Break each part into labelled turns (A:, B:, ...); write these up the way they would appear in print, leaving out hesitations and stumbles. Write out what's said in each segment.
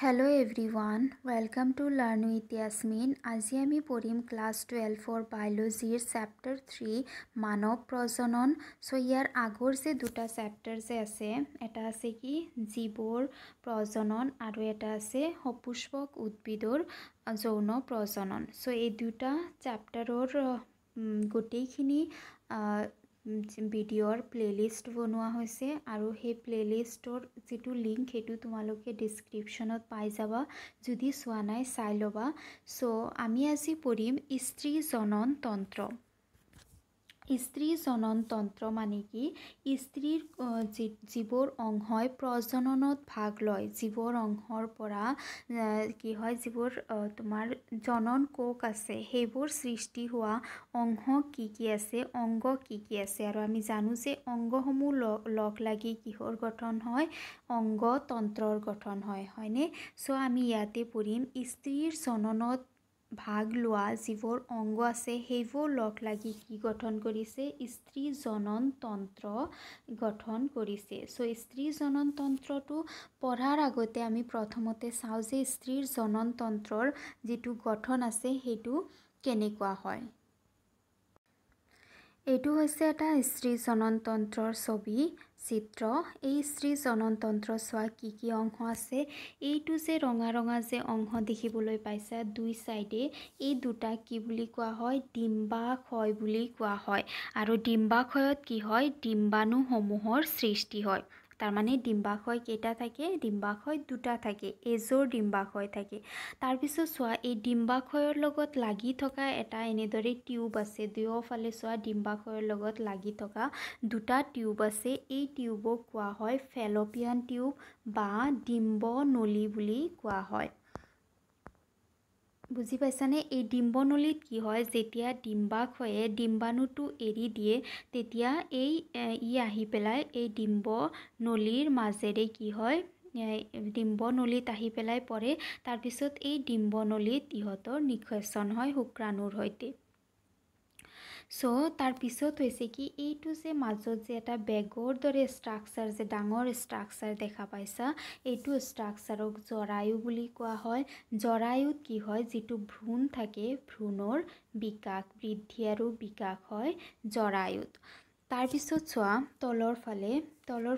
A: Hello everyone, welcome to Learn with Yasmin. আজি আমি পঢ়িম ক্লাস 12 বায়োলজিৰ চেপ্টাৰ 3 মানৱ প্ৰজনন। সো ইয়াৰ আগৰ যে দুটা চেপ্টাৰ যে আছে, এটা আছে কি জীৱৰ প্ৰজনন আৰু এটা আছে সপুষ্পক উদ্ভিদৰ যৌন প্ৰজনন। সো এই দুটা চেপ্টাৰৰ গোটেইখিনি ভিডিঅ'ৰ প্লেলিষ্ট বনোৱা হৈছে আৰু সেই প্লেলিষ্টৰ যেটো লিংক হেতু তোমালোকে ডেসক্ৰিপশনত পাই যাবা, যদি চোৱা নাই চাই ল'বা। সো আমি আজি পঢ়িম স্ত্ৰী জনন তন্ত্ৰ। স্ত্ৰী জনন তন্ত্ৰ মানে কি, স্ত্ৰীৰ জীৱৰ অংশই প্ৰজননত ভাগ লয়। জীৱৰ অংশৰ পৰা কি হয়, যিবোৰ তোমাৰ জনন কোষ আছে সেইবোৰ সৃষ্টি হোৱা অংশ কি কি আছে, অংগ কি কি আছে। আৰু আমি জানো যে অংগসমূহ লগ লাগি কিহৰ গঠন হয়, অংগ তন্ত্ৰৰ গঠন হয়, হয়নে? সো আমি ইয়াতে পঢ়িম স্ত্ৰীৰ জননত ভাগ লোৱা যিবোৰ অংগ আছে সেইবোৰ লগ লাগি কি গঠন কৰিছে, স্ত্ৰী জনন তন্ত্ৰ গঠন কৰিছে। সো স্ত্ৰী জনন তন্ত্ৰটো পঢ়াৰ আগতে আমি প্ৰথমতে চাওঁ যে স্ত্ৰীৰ জনন তন্ত্ৰৰ যেটো গঠন আছে সেইটো কেনেকুৱা হয়। এইটো হৈছে এটা স্ত্ৰী জনন তন্ত্ৰৰ ছবি চিত্ৰ। এই স্ত্ৰী জনন তন্ত্ৰ চোৱা কি কি অংশ আছে। এইটো যে ৰঙা ৰঙা যে অংশ দেখিবলৈ পাইছা দুই সাইডে, এই দুটা কি বুলি কোৱা হয়, ডিম্বাশয় বুলি কোৱা হয়। আৰু ডিম্বাশয়ত কি হয়, ডিম্বাণুসমূহৰ সৃষ্টি হয়। তাৰমানে ডিম্বাশয় কেইটা থাকে, ডিম্বাশয় দুটা থাকে, এজোৰ ডিম্বাশয় থাকে। তাৰপিছত চোৱা এই ডিম্বাশয়ৰ লগত লাগি থকা এটা এনেদৰে টিউব আছে, দুয়োফালে চোৱা ডিম্বাশয়ৰ লগত লাগি থকা দুটা টিউব আছে। এই টিউবক কোৱা হয় ফেলোপিয়ান টিউব বা ডিম্ব নলী বুলি কোৱা হয়। বুজি পাইছানে? এই ডিম্বনলীত কি হয়, যেতিয়া ডিম্বাশয়ে ডিম্বাণুটো এৰি দিয়ে তেতিয়া ই আহি পেলাই এই ডিম্বনলীৰ মাজেৰে কি হয়, ডিম্বনলীত আহি পেলাই পৰে। তাৰপিছত এই ডিম্বনলীত ইহঁতৰ নিক্ষেপণ হয় শুক্ৰাণুৰ সৈতে। সো তাৰপিছত হৈছে কি, এইটো যে মাজত যে এটা বেগৰ দৰে ষ্ট্ৰাকচাৰ যে ডাঙৰ ষ্ট্ৰাকচাৰ দেখা পাইছা, এইটো ষ্ট্ৰাকচাৰক জৰায়ু বুলি কোৱা হয়। জৰায়ুত কি হয়, যিটো ভ্ৰূণ থাকে ভ্ৰূণৰ বিকাশ, বৃদ্ধি আৰু বিকাশ হয় জৰায়ুত। তাৰপিছত চোৱা তলৰ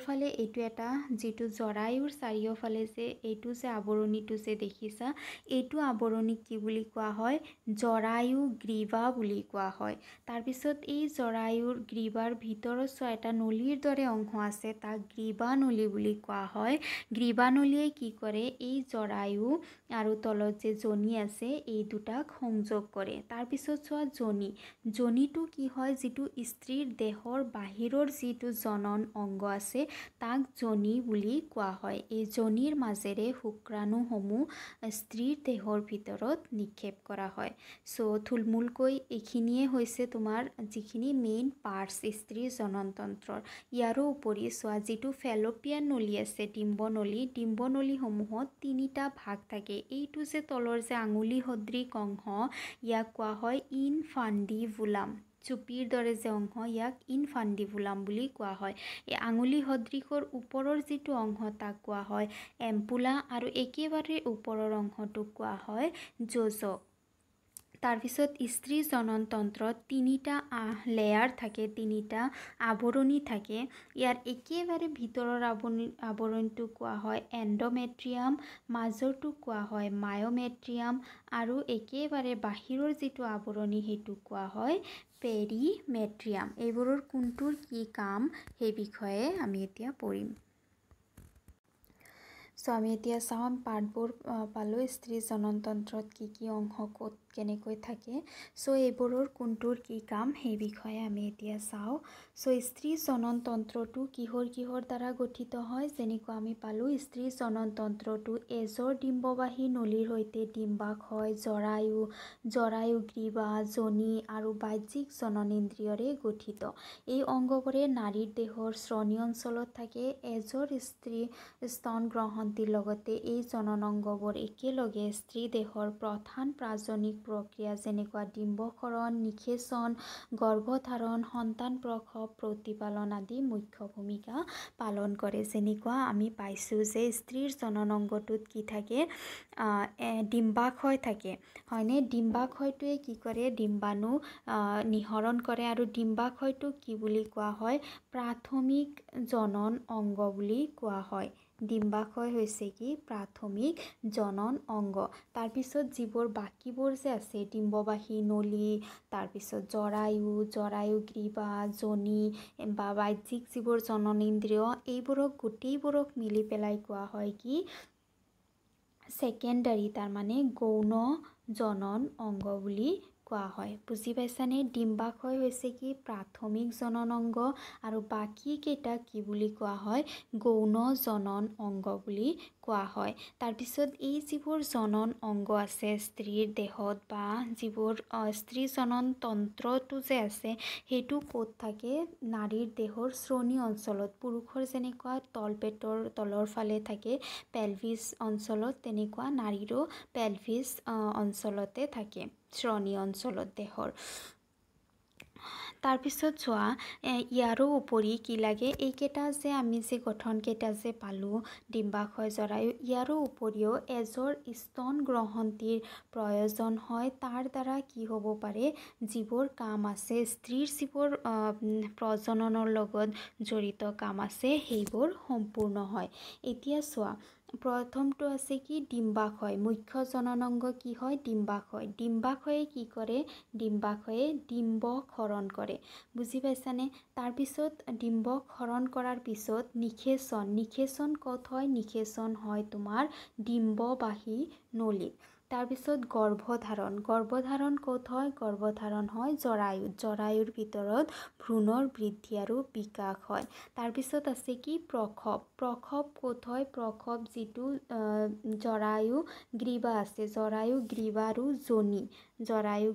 A: ফালে এইটো এটা যিটো জৰায়ুৰ চাৰিওফালে যে এইটো যে আৱৰণিটো যে দেখিছা, এইটো আৱৰণিক কি বুলি কোৱা হয়, জৰায়ু গ্ৰীৱা বুলি কোৱা হয়। তাৰপিছত এই জৰায়ুৰ গ্ৰীৱাৰ ভিতৰত চোৱা এটা নলীৰ দৰে অংশ আছে, তাক গ্ৰীৱানলী বুলি কোৱা হয়। গ্ৰীৱানলীয়ে কি কৰে, এই জৰায়ু আৰু তলত যে যোনি আছে এই দুটাক সংযোগ কৰে। তাৰপিছত চোৱা যোনিটো কি হয়, যিটো স্ত্ৰীৰ দেহৰ বাহিৰৰ যিটো জনন অংগ আছে তাক যোনি বুলি কোৱা হয়। এই যোনিৰ মাজেৰে শুক্ৰাণুসমূহ স্ত্ৰীৰ দেহৰ ভিতৰত নিক্ষেপ কৰা হয়। সো থুলমূলকৈ এইখিনিয়ে হৈছে তোমাৰ যিখিনি মেইন পাৰ্টছ স্ত্ৰীৰ জনন তন্ত্ৰৰ। ইয়াৰো উপৰি চোৱা যিটো ফেলোপিয়ান নলী আছে ডিম্বনলীসমূহত তিনিটা ভাগ থাকে। এইটো যে তলৰ যে আঙুলি সদৃশ অংশ ইয়াক কোৱা হয় ইনফাণ্ডিবুলাম, চুপিৰ দৰে যে অংশ ইয়াক ইনফাণ্ডিবুলাম বুলি কোৱা হয়। এই আঙুলি সদৃশৰ ওপৰৰ যিটো অংশ তাক কোৱা হয় এম্পুলা আৰু একেবাৰে ওপৰৰ অংশটোক কোৱা হয় যোজক। তাৰপিছত স্ত্ৰী জনন তন্ত্ৰত তিনিটা লেয়াৰ থাকে, তিনিটা আৱৰণি থাকে। ইয়াৰ একেবাৰে ভিতৰৰ আৱৰণটো কোৱা হয় এণ্ডোমেট্ৰিয়াম, মাজৰটো কোৱা হয় মায়োমেট্ৰিয়াম আৰু একেবাৰে বাহিৰৰ যিটো আৱৰণি সেইটো কোৱা হয় পেৰিমেট্ৰিয়াম। এইবোৰৰ কোনটোৰ কি কাম সেই বিষয়ে আমি এতিয়া পঢ়িম। সো আমি এতিয়া চাওঁ পাৰ্টবোৰ পালোঁ, স্ত্ৰী জনন তন্ত্ৰত কি কি অংশ ক'ত কেনেকৈ থাকে। সো এইবোৰৰ কোনটোৰ কি কাম সেই বিষয়ে আমি এতিয়া চাওঁ। সো স্ত্ৰী জনন তন্ত্ৰটো কিহৰ দ্বাৰা গঠিত হয়, যেনেকুৱা আমি পালোঁ স্ত্ৰী জনন তন্ত্ৰটো এজৰ ডিম্ববাহী নলীৰ সৈতে ডিম্বাশয়, জৰায়ু গ্ৰীৱা, যোনি আৰু বাহ্যিক জননেন্দ্ৰিয়ৰে গঠিত। এই অংগবোৰে নাৰীৰ দেহৰ শ্ৰোণী অঞ্চলত থাকে। এজৰ স্ত্ৰী স্তন গ্ৰহণটিৰ লগতে এই জনন অংগবোৰ একেলগে স্ত্ৰী দেহৰ প্ৰধান প্ৰাজনিক প্ৰক্ৰিয়া যেনেকুৱা ডিম্বক্ষৰণ, নিষেচন, গৰ্ভধাৰণ, সন্তান প্ৰসৱ, প্ৰতিপালন আদি মুখ্য ভূমিকা পালন কৰে। যেনেকুৱা আমি পাইছোঁ যে স্ত্ৰীৰ জনন অংগটোত কি থাকে, ডিম্বাশয় থাকে হয়নে। ডিম্বাশয়টোৱে কি কৰে, ডিম্বাণু নিঃসৰণ কৰে আৰু ডিম্বাশয়টোক কি বুলি কোৱা হয়, প্ৰাথমিক জনন অংগ বুলি কোৱা হয়। ডিম্বাশয় হৈছে কি, প্ৰাথমিক জনন অংগ। তাৰপিছত যিবোৰ বাকীবোৰ যে আছে, ডিম্ববাহী নলী, তাৰপিছত জৰায়ু, গ্ৰীবা, যোনি বা বাহ্যিক যিবোৰ জননেন্দ্ৰিয়, এইবোৰক গোটেইবোৰক মিলি পেলাই কোৱা হয় কি, ছেকেণ্ডাৰী, তাৰমানে গৌণ জনন অংগ বুলি কোৱা হয়। বুজি পাইছানে? ডিম্বাশয় হৈছে কি, প্ৰাথমিক জনন অংগ আৰু বাকী কেইটা কি বুলি কোৱা হয়, গৌণ জনন অংগ বুলি কোৱা হয়। তাৰপিছত এই যিবোৰ জনন অংগ আছে স্ত্ৰীৰ দেহত বা যিবোৰ স্ত্ৰী জনন তন্ত্ৰটো যে আছে, সেইটো ক'ত থাকে, নাৰীৰ দেহৰ শ্ৰোণী অঞ্চলত। পুৰুষৰ যেনেকুৱা তলপেটৰ তলৰ ফালে থাকে পেলভিছ অঞ্চলত, তেনেকুৱা নাৰীৰো পেলভিছ অঞ্চলতে থাকে, শ্ৰোণী অঞ্চলত দেহৰ। তাৰপিছত চোৱা, ইয়াৰো উপৰি কি লাগে, এইকেইটা যে আমি যে গঠনকেইটা যে পালোঁ, ডিম্বাশয়, জৰায়ু, ইয়াৰো উপৰিও এজৰ স্তন গ্ৰহন্তীৰ প্ৰয়োজন হয়। তাৰ দ্বাৰা কি হ'ব পাৰে, যিবোৰ কাম আছে, স্ত্ৰীৰ যিবোৰ প্ৰজননৰ লগত জড়িত কাম আছে, সেইবোৰ সম্পূৰ্ণ হয়। এতিয়া চোৱা, প্ৰথমটো আছে কি, ডিম্বাশয়, মুখ্য জনন অংগ কি হয়, ডিম্বাশয়। ডিম্বাশয়ে কি কৰে, ডিম্বাশয়ে ডিম্বক্ষৰণ কৰে। বুজি পাইছানে? তাৰপিছত ডিম্বক্ষৰণ কৰাৰ পিছত নিষেচন ক'ত হয়, নিষেচন হয় তোমাৰ ডিম্ববাহী নলীত। তাৰপিছত গৰ্ভধাৰণ ক'ত হয়, গৰ্ভধাৰণ হয় জৰায়ুৰ ভিতৰত ভ্ৰূণৰ বৃদ্ধি আৰু বিকাশ হয়। তাৰপিছত আছে কি, প্ৰসৱ ক'ত হয়, প্ৰসৱ যিটো জৰায়ু গ্ৰীবা আছে, জৰায়ু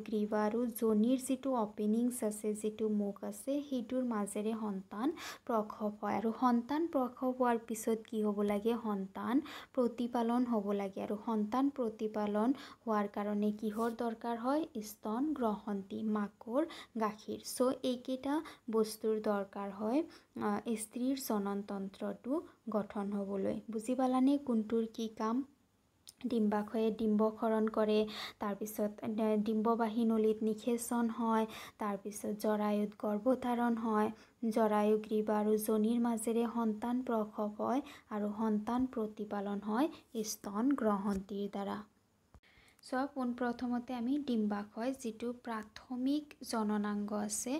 A: গ্ৰীবা আৰু যোনিৰ যিটো অপেনিংছ আছে, যিটো মুখ আছে, সেইটোৰ মাজেৰে সন্তান প্ৰসৱ হয়। আৰু সন্তান প্ৰসৱ হোৱাৰ পিছত কি হ'ব লাগে, সন্তান প্ৰতিপালন হ'ব লাগে। আৰু সন্তান প্ৰতিপালন হোৱাৰ কাৰণে কিহৰ দৰকাৰ হয়, স্তন গ্ৰহন্তি, মাকৰ গাখীৰ। চ' এইকেইটা বস্তুৰ দৰকাৰ হয় স্ত্ৰীৰ জননতন্ত্ৰটো গঠন হ'বলৈ। বুজি পালানে কোনটোৰ কি কাম? ডিম্বাশয়ে ডিম্বক্ষৰণ কৰে, তাৰপিছত ডিম্ববাহী নলীত নিষেচন হয়, তাৰপিছত জৰায়ুত গৰ্ভধাৰণ হয়, জৰায়ু গ্ৰীবা আৰু যোনিৰ মাজেৰে সন্তান প্ৰসৱ হয়, আৰু সন্তান প্ৰতিপালন হয় স্তন গ্ৰহন্তীৰ দ্বাৰা। চ' পোনপ্ৰথমতে আমি ডিম্বাশয়, যিটো প্ৰাথমিক জননাংগ আছে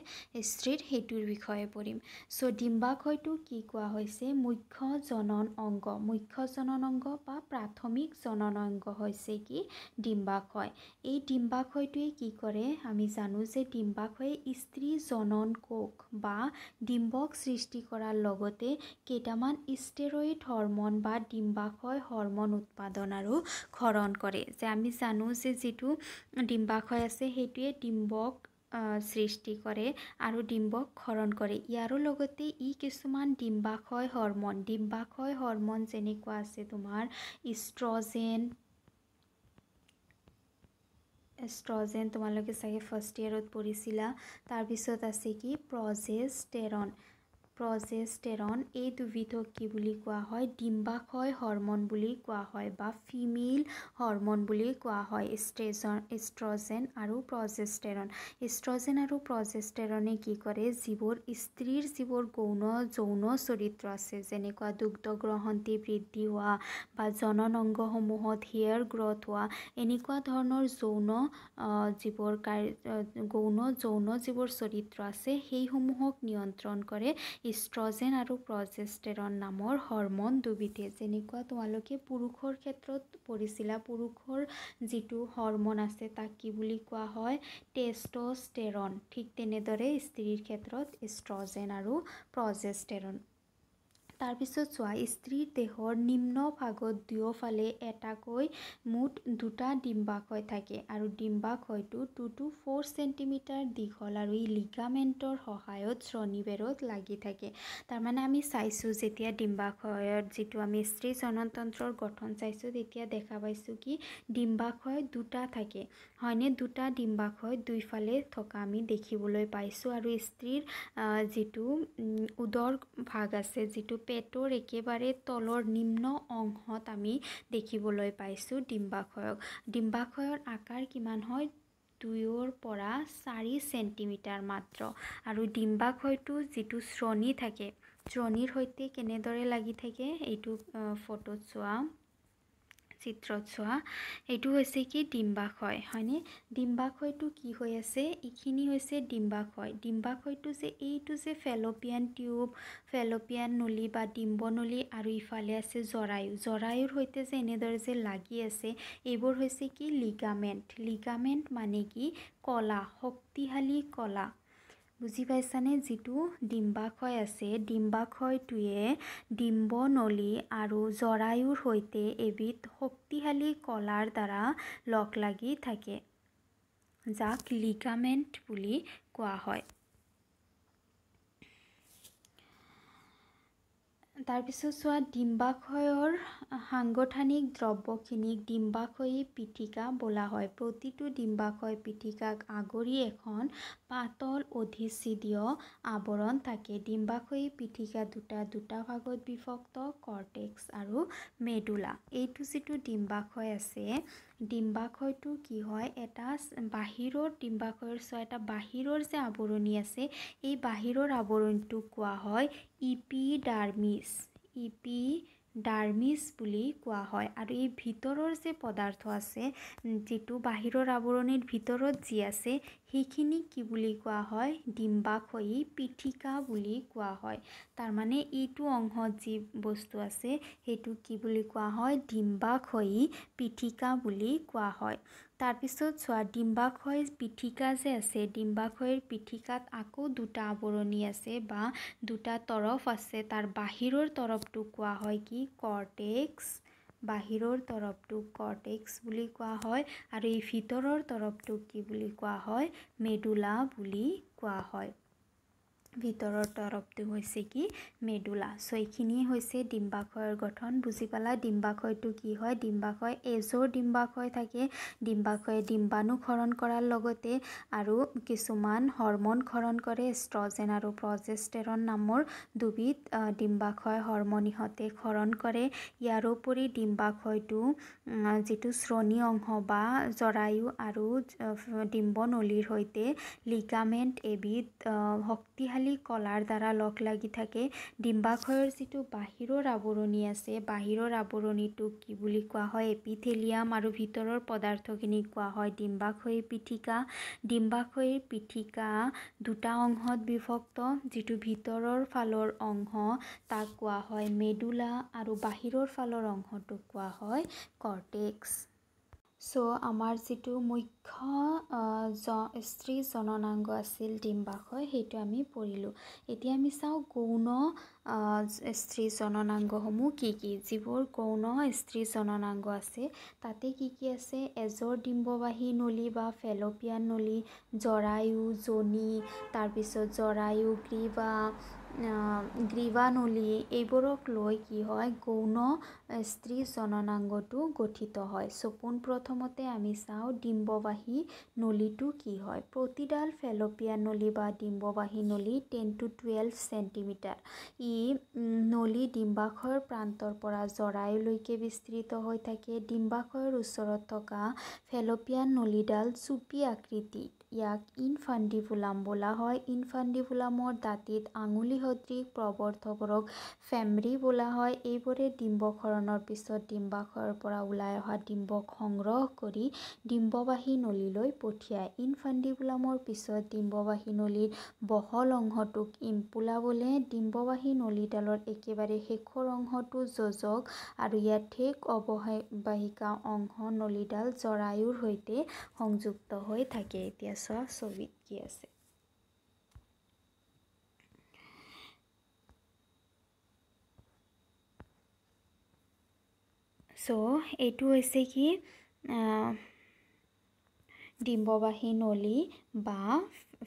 A: স্ত্ৰীৰ, সেইটোৰ বিষয়ে পঢ়িম। চ' ডিম্বাশয়টো কি কোৱা হৈছে, মুখ্য জনন অংগ। মুখ্য জনন অংগ বা প্ৰাথমিক জনন অংগ হৈছে কি, ডিম্বাশয়। এই ডিম্বাশয়টোৱে কি কৰে, আমি জানো যে ডিম্বাশয়ে স্ত্ৰী জনন কোষ বা ডিম্বক সৃষ্টি কৰাৰ লগতে কেইটামান ষ্টেৰইড হৰমন বা ডিম্বাশয় হৰমন উৎপাদন আৰু ক্ষৰণ কৰে। যে আমি জানো যে যিটো ডিম্বাশয় আছে, সেইটোৱে ডিম্বক সৃষ্টি কৰে আৰু ডিম্বক ক্ষৰণ কৰে। ইয়াৰো লগতে ই কিছুমান ডিম্বাশয় হৰমন যেনেকুৱা আছে তোমাৰ এষ্ট্ৰজেন, তোমালোকে চাগে ফাৰ্ষ্ট ইয়েৰত পঢ়িছিলা। তাৰপিছত আছে কি, প্ৰজেষ্টেৰন, এই দুবিধক কি বুলি কোৱা হয়, ডিম্বাশয় হৰমন বুলি কোৱা হয় বা ফিমেল হৰমন বুলি কোৱা হয়। এষ্ট্ৰজেন আৰু প্ৰজেষ্টেৰন। এষ্ট্ৰজেন আৰু প্ৰজেষ্টেৰনে কি কৰে, স্ত্ৰীৰ যিবোৰ যৌন চৰিত্ৰ আছে, যেনেকুৱা দুগ্ধ গ্ৰহন্তি বৃদ্ধি হোৱা বা জনন অংগসমূহত হেয়াৰ গ্ৰথ হোৱা, এনেকুৱা ধৰণৰ যৌন যিবোৰ চৰিত্ৰ আছে, সেইসমূহক নিয়ন্ত্ৰণ কৰে ইষ্ট্ৰজেন আৰু প্ৰজেষ্টেৰন নামৰ হৰমন দুবিধে। যেনেকুৱা তোমালোকে পুৰুষৰ ক্ষেত্ৰত পঢ়িছিলা, পুৰুষৰ যিটো হৰমন আছে তাক কি বুলি কোৱা হয়, টেষ্টষ্টেৰন। ঠিক তেনেদৰে স্ত্ৰীৰ ক্ষেত্ৰত ইষ্ট্ৰজেন আৰু প্ৰজেষ্টেৰন। তাৰপিছত চোৱা স্ত্ৰীৰ দেহৰ নিম্ন ভাগত দুয়োফালে এটাকৈ মুঠ দুটা ডিম্বাশয় থাকে আৰু ডিম্বাশয়টো 2 to 4 চেণ্টিমিটাৰ দীঘল আৰু ই লিগামেণ্টৰ সহায়ত শ্ৰোণীবেৰত লাগি থাকে। তাৰমানে আমি চাইছোঁ যেতিয়া ডিম্বাশয়ত যিটো আমি স্ত্ৰী জননতন্ত্ৰৰ গঠন চাইছোঁ তেতিয়া দেখা পাইছোঁ কি ডিম্বাশয় দুটা থাকে হয়নে, দুটা ডিম্বাশয় দুইফালে থকা আমি দেখিবলৈ পাইছোঁ আৰু স্ত্ৰীৰ যিটো উদৰ ভাগ আছে যিটো পেটৰ একেবাৰে তলৰ নিম্ন অংশত আমি দেখিবলৈ পাইছোঁ ডিম্বাশয়ৰ আকাৰ কিমান হয় 2 পৰা 4 চেণ্টিমিটাৰ মাত্ৰ আৰু ডিম্বাশয়টো যিটো শ্ৰোণী থাকে শ্ৰোণীৰ সৈতে কেনেদৰে লাগি থাকে এইটো ফটোত চোৱা চিত্ৰত চোৱা এইটো হৈছে কি ডিম্বাশয় হয়নে। ডিম্বাশয়টো কি হৈ আছে এইখিনি হৈছে ডিম্বাশয়টো যে এইটো যে ফেলোপিয়ান টিউব ফেলোপিয়ান নলী বা ডিম্বনলী আৰু ইফালে আছে জৰায়ুৰ সৈতে যে এনেদৰে যে লাগি আছে এইবোৰ হৈছে কি লিগামেণ্ট মানে কি কলা শক্তিশালী কলা বুজি পাইছানে। যিটো ডিম্বাশয় আছে ডিম্বাশয়টোৱে ডিম্বনলী আৰু জৰায়ুৰ সৈতে এবিধ শক্তিশালী কলাৰ দ্বাৰা লগ লাগি থাকে যাক লিগামেণ্ট বুলি কোৱা হয়। তাৰপিছত চোৱা ডিম্বাশয়ৰ সাংগঠনিক দ্ৰব্যখিনিক ডিম্বাশয়ী পিঠিকা বোলা হয়। প্ৰতিটো ডিম্বাশয় পিঠিকাক আগুৰি এখন পাতল অধিচ্ছিদীয় আৱৰণ থাকে। ডিম্বাশয়ী পিঠিকা দুটা ভাগত বিভক্ত কৰ্টেক্স আৰু মেডুলা। এইটো যিটো ডিম্বাশয় আছে ডিম্বাশয়টো কি হয় এটা বাহিৰৰ ডিম্বাশয়ৰ এটা বাহিৰৰ যে আৱৰণী আছে এই বাহিৰৰ আৱৰণটোক কোৱা হয় ইপিডাৰ্মিছ বুলি কোৱা হয় আৰু এই ভিতৰৰ যে পদাৰ্থ আছে যিটো বাহিৰৰ আৱৰণিৰ ভিতৰত যি আছে সেইখিনি কি বুলি কোৱা হয় ডিম্বাশয়ী পিঠিকা বুলি কোৱা হয়। তাৰমানে এইটো অংশত যি বস্তু আছে সেইটো কি বুলি কোৱা হয় ডিম্বাশয়ী পিঠিকা বুলি কোৱা হয়। তাৰপিছত চোৱা ডিম্বাশয় পিঠিকা যে আছে ডিম্বাশয়ৰ পিঠিকাত আকৌ দুটা আৱৰণী আছে বা দুটা তৰফ আছে তাৰ বাহিৰৰ তৰফটো কোৱা হয় কি কৰ্টেক্স বাহিৰৰ তৰফটোক কৰ্টেক্স বুলি কোৱা হয় আৰু এই ভিতৰৰ তৰফটোক কি বুলি কোৱা হয় মেডুলা বুলি কোৱা হয়। ভিতৰৰ তৰফটো হৈছে কি মেডুলা। চ' এইখিনি হৈছে ডিম্বাশয়ৰ গঠন বুজি পালা। ডিম্বাশয়টো কি হয় ডিম্বাশয় এজৰ ডিম্বাশয় থাকে ডিম্বাশয়ে ডিম্বাণু ক্ষৰণ কৰাৰ লগতে আৰু কিছুমান হৰম'ন ক্ষৰণ কৰে এষ্ট্ৰজেন আৰু প্ৰজেষ্টেৰন নামৰ দুবিধ ডিম্বাশয় হৰম'ন ইহঁতে ক্ষৰণ কৰে। ইয়াৰোপৰি ডিম্বাশয়টো যিটো শ্ৰোণী অংশ বা জৰায়ু আৰু ডিম্বনলীৰ সৈতে লিগামেণ্ট এবিধ শক্তিশালী কলাৰ দ্বাৰা লগ লাগি থাকে। ডিম্বাশয়ৰ যিটো বাহিৰৰ আৱৰণী আছে বাহিৰৰ আৱৰণীটোক কি বুলি কোৱা হয় এপিথেলিয়াম আৰু ভিতৰৰ পদাৰ্থখিনিক কোৱা হয় ডিম্বাশয়ী পিঠিকা। ডিম্বাশয়ীৰ পিঠিকা দুটা অংশত বিভক্ত যিটো ভিতৰৰ ফালৰ অংশ তাক কোৱা হয় মেডুলা আৰু বাহিৰৰ ফালৰ অংশটোক কোৱা হয় কৰ্টেক্স। চ' আমাৰ যিটো মুখ্য স্ত্ৰী জননাংগ আছিল ডিম্বাশয় সেইটো আমি পঢ়িলোঁ। এতিয়া আমি চাওঁ গৌণ স্ত্ৰী জননাংগসমূহ কি যিবোৰ গৌণ স্ত্ৰী জননাংগ আছে তাতে কি আছে এজৰ ডিম্ববাহী নলী বা ফেলোপিয়ান নলী জৰায়ু যোনি তাৰপিছত জৰায়ু গ্ৰীৱা নলী এইবোৰক লৈ কি হয় গৌণ স্ত্ৰী জননাংগটো গঠিত হয়। চ' পোনপ্ৰথমতে আমি চাওঁ ডিম্ববাহী নলীটো কি হয়। প্ৰতিডাল ফেলোপিয়ান নলী বা ডিম্ববাহী নলী 10 to 12 চেণ্টিমিটাৰ। ই নলী ডিম্বাশয়ৰ প্ৰান্তৰ পৰা জৰায়ুলৈকে বিস্তৃত হৈ থাকে। ডিম্বাশয়ৰ ওচৰত থকা ফেলোপিয়ান নলীডাল চুপি আকৃতিৰ ইয়াক ইনফাণ্ডিবুলাম বোলা হয়। ইনফাণ্ডিবুলামৰ দাঁতিত আঙুলি সদৃশ প্ৰৱৰ্ধকবোৰক ফেমৰি বোলা হয়। এইবোৰে ডিম্বক্ষৰণৰ পিছত ডিম্বাশয়ৰ পৰা ওলাই অহা ডিম্বক সংগ্ৰহ কৰি ডিম্ববাহী নলীলৈ পঠিয়ায়। ইনফাণ্ডিবুলামৰ পিছত ডিম্ববাহী নলীৰ বহল অংশটোক ইম্পুলা বোলে। ডিম্ববাহী নলীডালৰ একেবাৰে শেষৰ অংশটো যোজক আৰু ইয়াৰ ঠেক অৱবাহিকা অংশ নলীডাল জৰায়ুৰ সৈতে সংযুক্ত হৈ থাকে। এতিয়া চোৱা ছবিত কি আছে। সো এইটো হৈছে কি ডিম্ববাহী নলী বা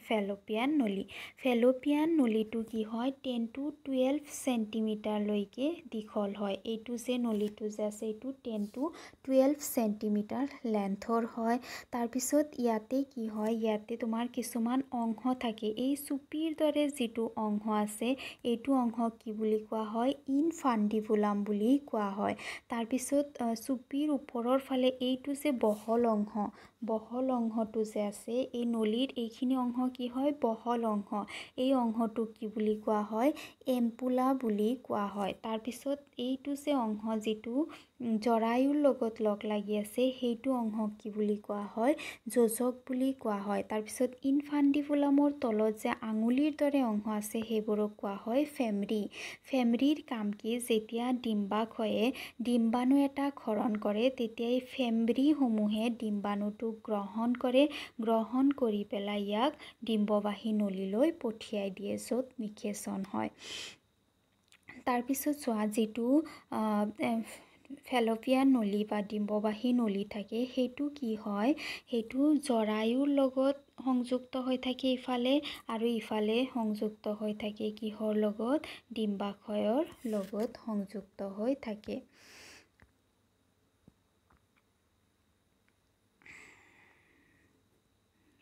A: ফেলোপিয়ান নলী। ফেলোপিয়ান নলীটো কি হয় 10 to 12 চেণ্টিমিটাৰলৈকে দীঘল হয়। এইটো যে নলীটো যে আছে এইটো 10 to 12 চেণ্টিমিটাৰ লেন্থৰ হয়। তাৰপিছত ইয়াতে কি হয়, ইয়াতে তোমাৰ কিছুমান অংশ থাকে। এই চুপিৰ দৰে যিটো অংশ আছে এইটো অংশক কি বুলি কোৱা হয়, ইনফাণ্ডিবুলাম বুলি কোৱা হয়। তাৰপিছত চুপিৰ ওপৰৰ ফালে এইটো যে বহল অংশটো যে আছে এই নলীৰ এইখিনি অংশ কি হয়, বহল অংশ। এই অংশটোক কি বুলি কোৱা হয়, এম্পুলা বুলি কোৱা হয়। তাৰপিছত এইটো যে অংশ যিটো জৰায়ুৰ লগত লগ লাগি আছে সেইটো অংশক কি বুলি কোৱা হয়, যোজক বুলি কোৱা হয়। তাৰপিছত ইনফাণ্ডিবুলামৰ তলত যে আঙুলিৰ দৰে অংশ আছে সেইবোৰক কোৱা হয় ফেমৰি। ফেমৰিৰ কাম কি, যেতিয়া ডিম্বাশয়ে ডিম্বাণু এটা ক্ষৰণ কৰে তেতিয়া এই ফেমৰিসমূহে ডিম্বাণুটোক গ্ৰহণ কৰি পেলাই ইয়াক ডিম্ববাহী নলীলৈ পঠিয়াই দিয়ে, য'ত নিষেচন হয়। তাৰপিছত চোৱা যিটো ফেলোপিয়ান নলী বা ডিম্ববাহী নলী থাকে সেইটো কি হয়, সেইটো জৰায়ুৰ লগত সংযুক্ত হৈ থাকে ইফালে, আৰু ইফালে সংযুক্ত হৈ থাকে কিহৰ লগত, ডিম্বাশয়ৰ লগত সংযুক্ত হৈ থাকে।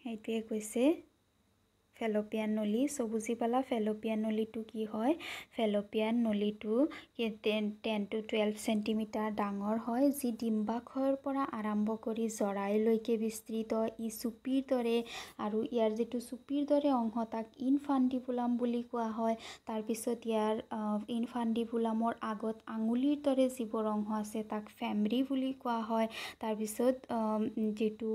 A: সেইটোৱে কৈছে ফেলোপিয়ান নলী। সো বুজি পালা ফেলোপিয়ান নলীটো কি হয়, ফেলোপিয়ান নলীটো 10 to 12 চেণ্টিমিটাৰ ডাঙৰ হয়, যি ডিম্বাশয়ৰ পৰা আৰম্ভ কৰি জৰায়ুলৈকে বিস্তৃত। ই চুপিৰ দৰে, আৰু ইয়াৰ যিটো চুপিৰ দৰে অংশ তাক ইনফাণ্ডিবুলাম বুলি কোৱা হয়। তাৰপিছত ইয়াৰ ইনফাণ্ডিবুলামৰ আগত আঙুলিৰ দৰে যিবোৰ অংশ আছে তাক ফেমৰি বুলি কোৱা হয়। তাৰপিছত যিটো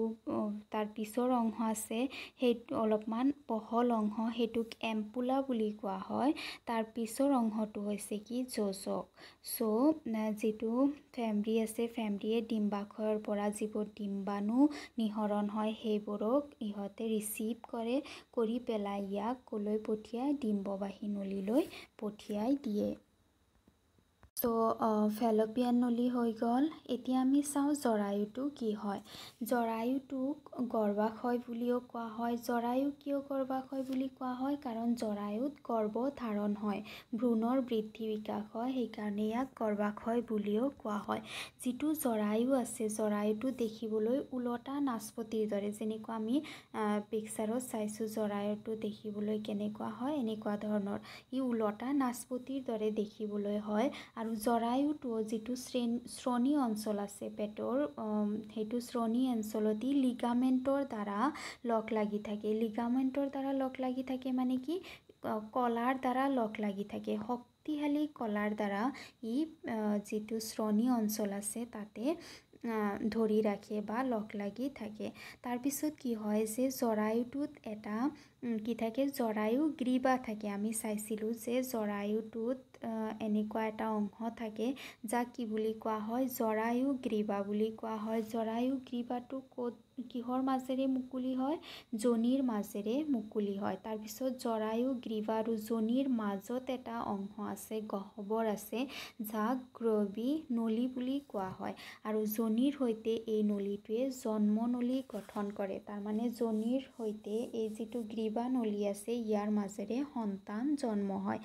A: তাৰ পিছৰ অংশ আছে সেইটো অলপমান বহল অংশ, সেইটোক এম্পুলা বুলি কোৱা হয়। তাৰ পিছৰ অংশটো হৈছে কি, যোজক। সো যিটো ফেমৰি আছে, ফেমৰিয়ে ডিম্বাশয়ৰ পৰা যিবোৰ ডিম্বাণু নিঃসৰণ হয় সেইবোৰক ইহঁতে ৰিচিভ কৰি পেলাই ইয়াক কলৈ পঠিয়াই, ডিম্ববাহী নলীলৈ পঠিয়াই দিয়ে। সো ফেলোপিয়ান নলী হৈ গ'ল। এতিয়া আমি চাওঁ জৰায়ুটো কি হয়। জৰায়ুটোক গৰ্ভাশয় বুলিও কোৱা হয়। জৰায়ু কিয় গৰ্ভাশয় বুলি কোৱা হয়, কাৰণ জৰায়ুত গৰ্ভধাৰণ হয়, ভ্ৰূণৰ বৃদ্ধি বিকাশ হয়, সেইকাৰণে ইয়াক গৰ্ভাশয় বুলিও কোৱা হয়। যিটো জৰায়ু আছে জৰায়ুটো দেখিবলৈ ওলটা নাচপতিৰ দৰে, যেনেকুৱা আমি পিকচাৰত চাইছোঁ জৰায়ুটো দেখিবলৈ কেনেকুৱা হয়, এনেকুৱা ধৰণৰ ই ওলটা নাচপতিৰ দৰে দেখিবলৈ হয়। আৰু জৰায়ুটো যিটো শ্ৰোণী অঞ্চল আছে পেটৰ, সেইটো শ্ৰোণী অঞ্চলত ই লিগামেণ্টৰ দ্বাৰা লগ লাগি থাকে। লিগামেণ্টৰ দ্বাৰা লগ লাগি থাকে মানে কি, কলাৰ দ্বাৰা লগ লাগি থাকে, শক্তিশালী কলাৰ দ্বাৰা ই যিটো শ্ৰোণী অঞ্চল আছে তাতে ধৰি ৰাখে বা লগ লাগি থাকে। তাৰপিছত কি হয় যে জৰায়ুটোত এটা কি থাকে, জৰায়ু গ্ৰীবা থাকে। আমি চাইছিলোঁ যে জৰায়ুটোত এনেকুৱা এটা অংশ থাকে যাক কি বুলি কোৱা হয়, জৰায়ু গ্ৰীবা বুলি কোৱা হয়। জৰায়ু গ্ৰীবাটো কিহৰ মাজেৰে মুকলি হয়, যোনিৰ মাজেৰে মুকলি হয়। তাৰপিছত জৰায়ু গ্ৰীবা আৰু যোনিৰ মাজত এটা অংশ আছে, গহ্বৰ আছে, যাক গ্ৰবী নলী বুলি কোৱা হয়। আৰু যোনিৰ সৈতে এই নলীটোৱে জন্মনলী গঠন কৰে। তাৰমানে যোনিৰ সৈতে এই যিটো গ্ৰীবা নলী আছে ইয়াৰ মাজেৰে সন্তান জন্ম হয়।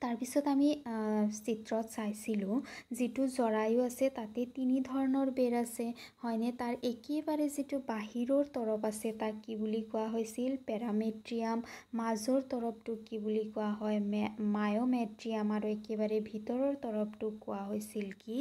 A: তাৰপিছত আমি চিত্ৰত চাইছিলোঁ যিটো জৰায়ু আছে তাতে 3 ধৰণৰ বেৰ আছে, হয়নে। তাৰ একেবাৰে যিটো বাহিৰৰ তৰফ আছে তাক কি বুলি কোৱা হৈছিল, পেৰামেট্ৰিয়াম। মাজৰ তৰফটোক কি বুলি কোৱা হয়, মায়'মেট্ৰিয়াম। আৰু একেবাৰে ভিতৰৰ তৰফটোক কোৱা হৈছিল কি,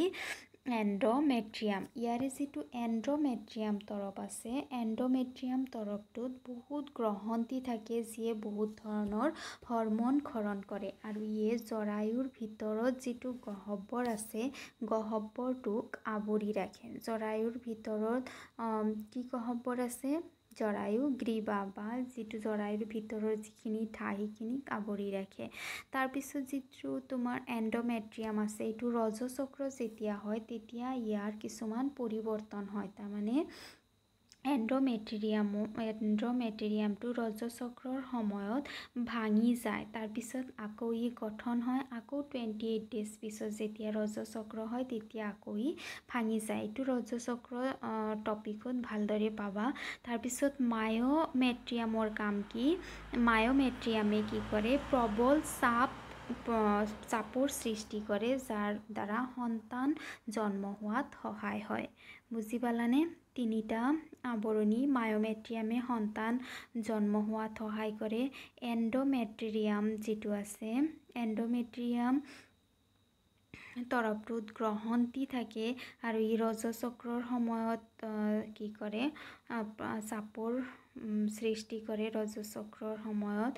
A: এণ্ডমেট্ৰিয়াম। ইয়াৰে যিটো এণ্ডমেট্ৰিয়াম তৰফ আছে, এণ্ডমেট্ৰিয়াম তৰফটোত বহুত গ্ৰহণী থাকে যিয়ে বহুত ধৰণৰ হৰম'ন ক্ষৰণ কৰে। আৰু ইয়ে জৰায়ুৰ ভিতৰত যিটো গহ্বৰ আছে গহ্বৰটোক আৱৰি ৰাখে। জৰায়ুৰ ভিতৰত কি গহ্বৰ আছে, জৰায়ু গ্ৰীবা বা যিটো জৰায়ুৰ ভিতৰৰ যিখিনি ঠাই সেইখিনিক আৱৰি ৰাখে। তাৰপিছত যিটো তোমাৰ এণ্ডমেট্ৰিয়াম আছে এইটো ৰজচক্ৰ যেতিয়া হয় তেতিয়া ইয়াৰ কিছুমান পৰিৱৰ্তন হয়। তাৰমানে এণ্ড্ৰমেট্ৰিয়ামটো ৰজচক্ৰৰ সময়ত ভাঙি যায়। তাৰপিছত আকৌ ই গঠন হয়। আকৌ 28 ডেজ পিছত যেতিয়া ৰজচক্ৰ হয় তেতিয়া আকৌ ই ভাঙি যায়। এইটো ৰজচক্ৰ টপিকত ভালদৰে পাবা। তাৰপিছত মায়'মেট্ৰিয়ামৰ কাম কি? মায়'মেট্ৰিয়ামে কি কৰে? প্ৰবল চাপৰ সৃষ্টি কৰে, যাৰ দ্বাৰা সন্তান জন্ম হোৱাত সহায় হয়। বুজি পালানে? তিনিটা আৱৰণী মায়'মেট্ৰিয়ামে সন্তান জন্ম হোৱাত সহায় কৰে। এণ্ড'মেট্ৰিয়াম যিটো আছে, এণ্ড'মেট্ৰিয়াম তৰপটোত গ্ৰহণী থাকে আৰু ই ৰজচক্ৰৰ সময়ত কি কৰে? চাপৰ সৃষ্টি কৰে ৰজচক্ৰৰ সময়ত।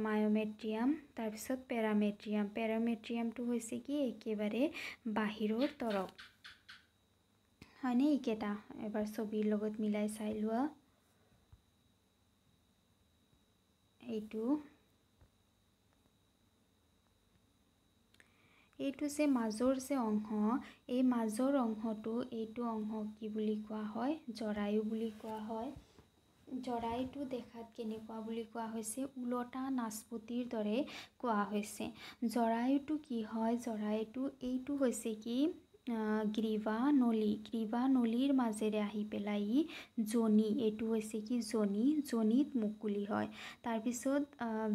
A: মায়'মেট্ৰিয়াম। তাৰপিছত পেৰামেট্ৰিয়ামটো হৈছে কি? একেবাৰে বাহিৰৰ তৰপ। হয়নে? এইকেইটা এবাৰ ছবিৰ লগত মিলাই চাই লোৱা। এইটো যে মাজৰ যে অংশ, এই মাজৰ অংশটো, এইটো অংশ কি বুলি কোৱা হয়? জৰায়ু বুলি কোৱা হয়। জৰায়ুটো দেখাত কেনেকুৱা বুলি কোৱা হৈছে? ওলোটা নাচপতিৰ দৰে কোৱা হৈছে। জৰায়ুটো কি হয়? জৰায়ুটো এইটো হৈছে কি? গ্ৰীবা নলীৰ মাজেৰে আহি পেলাই ই যোনি, এইটো হৈছে কি? যোনিত মুকলি হয়। তাৰপিছত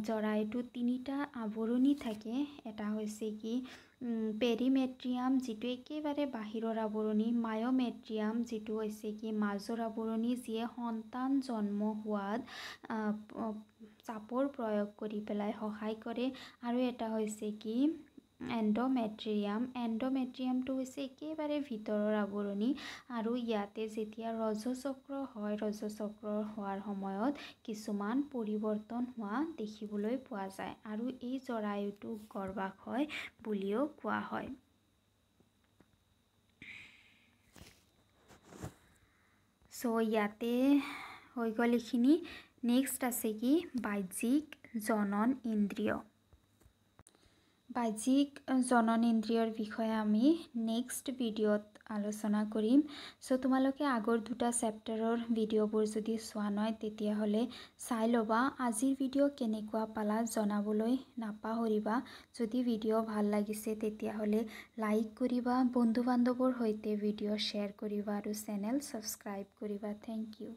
A: জৰায়ুটোত তিনিটা আৱৰণী থাকে। এটা হৈছে কি? পেৰিমেট্ৰিয়াম, যিটো একেবাৰে বাহিৰৰ আৱৰণী। মায়'মেট্ৰিয়াম, যিটো হৈছে কি? মাজৰ আৱৰণী, যিয়ে সন্তান জন্ম হোৱাত চাপৰ প্ৰয়োগ কৰি পেলাই সহায় কৰে। আৰু এটা হৈছে কি? এণ্ড'মেট্ৰিয়ামটো হৈছে একেবাৰে ভিতৰৰ আৱৰণী। আৰু ইয়াতে যেতিয়া ৰজচক্ৰ হয়, ৰজচক্ৰ হোৱাৰ সময়ত কিছুমান পৰিৱৰ্তন হোৱা দেখিবলৈ পোৱা যায়। আৰু এই জৰায়ুটোক গৰ্ভাশয় বুলিও কোৱা হয়। ইয়াতে হৈ গ'ল এইখিনি। নেক্সট আছে কি? বাহ্যিক জনন ইন্দ্ৰিয়। বাহ্যিক জনন ইন্দ্ৰিয়ৰ বিষয়ে আমি নেক্সট ভিডিঅ'ত আলোচনা কৰিম। তোমালোকে আগৰ দুটা চেপ্টাৰৰ ভিডিঅ'বোৰ যদি চোৱা নাই তেতিয়াহ'লে চাই ল'বা। আজিৰ ভিডিঅ' কেনেকুৱা পালা জনাবলৈ নাপাহৰিবা। যদি ভিডিঅ' ভাল লাগিছে তেতিয়াহ'লে লাইক কৰিবা, বন্ধু বান্ধৱৰ সৈতে ভিডিঅ' শ্বেয়াৰ কৰিবা আৰু চেনেল ছাবস্ক্ৰাইব কৰিবা। Thank U.